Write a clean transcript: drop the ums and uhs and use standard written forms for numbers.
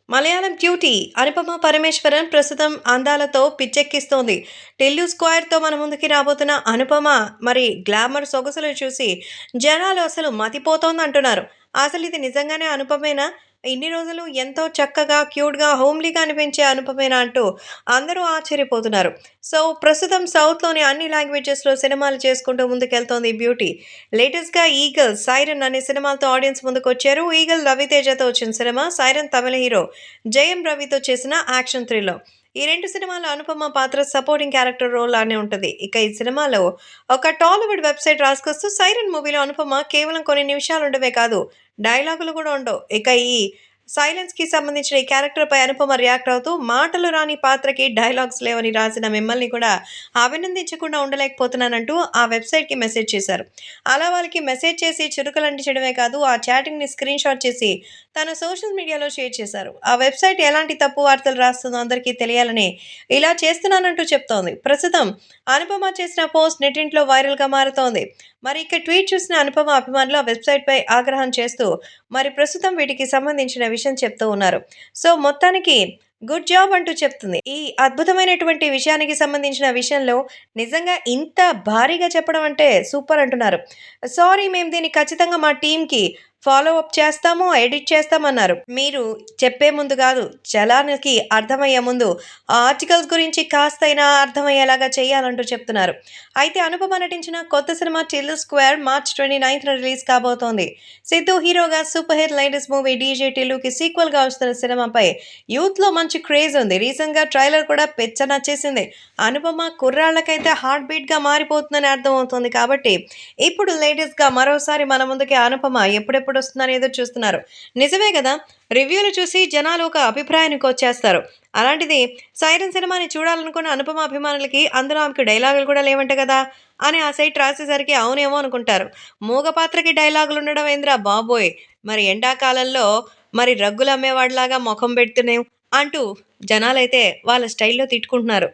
Malayalam beauty Anupama Parameswaran ప్రస్తుతం అందాలతో పిచ్చెక్కిస్తోంది. టిల్లు స్క్వేర్‌తో మన ముందుకి రాబోతున్న అనుపమ మరి గ్లామర్ సొగసులు చూసి జనాలు అసలు మతిపోతోందంటున్నారు. అసలిది నిజంగానే అనుపమేనా? ఇన్ని రోజులు ఎంతో చక్కగా, క్యూట్‌గా, హోమ్లీగా అనిపించే అనుపమేనా అంటూ అందరూ ఆశ్చర్యపోతున్నారు. సో, ప్రస్తుతం సౌత్‌లోని అన్ని లాంగ్వేజెస్‌లో సినిమాలు చేసుకుంటూ ముందుకెళ్తోంది ఈ బ్యూటీ. లేటెస్ట్‌గా 'ఈగల్', 'సైరన్' అనే సినిమాలతో ఆడియన్స్ ముందుకొచ్చారు. 'ఈగల్' రవితేజతో వచ్చిన సినిమా. 'సైరన్' తమిళ హీరో జయం రవితో చేసిన యాక్షన్ థ్రిల్లర్. ఈ 2 సినిమాల్లో అనుపమ పాత్ర సపోర్టింగ్ క్యారెక్టర్ రోల్ లానే ఉంటది. ఇక ఈ సినిమాలో ఒక టాలీవుడ్ వెబ్‌సైట్ రాసుకొస్తూ 'సైరన్' మూవీలో అనుపమ కేవలం కొన్ని నిమిషాలుండమే కాదు, డైలాగులు కూడా ఉండవు. ఇక ఈ 'సైలెన్స్‌కి' సంబంధించిన ఈ క్యారెక్టర్‌పై అనుపమ రియాక్ట్ అవుతూ మాటలు రాని పాత్రకి డైలాగ్స్ లేవని రాసిన మిమ్మల్ని కూడా అభినందించకుండా ఉండలేకపోతున్నానంటూ ఆ వెబ్‌సైట్‌కి మెసేజ్ చేశారు. అలా వాళ్ళకి మెసేజ్ చేసి చురుకులంటించడమే కాదు, ఆ చాటింగ్‌ని స్క్రీన్‌షాట్ చేసి తన సోషల్ మీడియాలో షేర్ చేశారు. ఆ వెబ్‌సైట్ ఎలాంటి తప్పు వార్తలు రాస్తుందో అందరికీ తెలియాలని ఇలా చేస్తున్నానంటూ చెప్తోంది. ప్రస్తుతం అనుపమ చేసిన పోస్ట్ నెట్టింట్లో వైరల్‌గా మారుతోంది. మరి ఇక ట్వీట్ చూసిన అనుపమ అభిమానులు ఆ వెబ్‌సైట్‌పై ఆగ్రహం చేస్తూ మరి ప్రస్తుతం వీటికి సంబంధించిన విషయం చెప్తూ ఉన్నారు. సో, మొత్తానికి గుడ్ జాబ్ అంటూ చెప్తుంది. ఈ అద్భుతమైనటువంటి విషయానికి సంబంధించిన విషయంలో నిజంగా ఇంత భారీగా చెప్పడం అంటే సూపర్ అంటున్నారు. సారీ, మేము దీన్ని ఖచ్చితంగా మా టీమ్‌కి ఫాలో అప్ చేస్తాము, ఎడిట్ చేస్తామన్నారు. మీరు చెప్పే ముందు గాదు, జనానికి అర్థమయ్యే ముందు ఆ ఆర్టికల్స్ గురించి కాస్తైనా అర్థమయ్యేలాగా చేయాలంటూ చెప్తున్నారు. అయితే అనుపమ నటించిన కొత్త సినిమా 'టిల్లు స్క్వేర్' మార్చ్ 29న రిలీజ్ కాబోతోంది. సిద్ధు హీరోగా super hit latest movie 'DJ టిల్లు'కి సీక్వెల్‌గా వస్తున్న సినిమాపై యూత్‌లో మంచి క్రేజ్ ఉంది. రీసెంట్‌గా ట్రైలర్ కూడా పిచ్చ నచ్చేసింది. అనుపమ కుర్రాళ్ళకైతే హార్ట్ బీట్‌గా మారిపోతుందని అర్థమవుతోంది కాబట్టి ఇప్పుడు లేటెస్ట్‌గా మరోసారి మన ముందుకి అనుపమ ఎప్పుడెప్పుడొస్తుందని ఎదురు చూస్తున్నారు. నిజమే గదా! రివ్యూలు చూసి జనాలు ఒక అభిప్రాయానికొచ్చేస్తారు. అలాంటిది 'సైరన్' సినిమాని చూడాలనుకున్న అనుపమ అభిమానులకి అందులో ఆమెకు డైలాగులు కూడా లేవంట గదా! అని ఆ సైట్ రాసేసరికి అవునేమో అనుకుంటారు. మూగ పాత్రకి డైలాగులుండడం ఏందిరా బాబోయ్! మరి ఎండాకాలంలో మరి రగ్గులమ్మేవాడిలాగా మొఖం పెడుతూనేం అంటూ జనాలైతే వాళ్ళ స్టైల్‌లో తిట్టుకుంటున్నారు.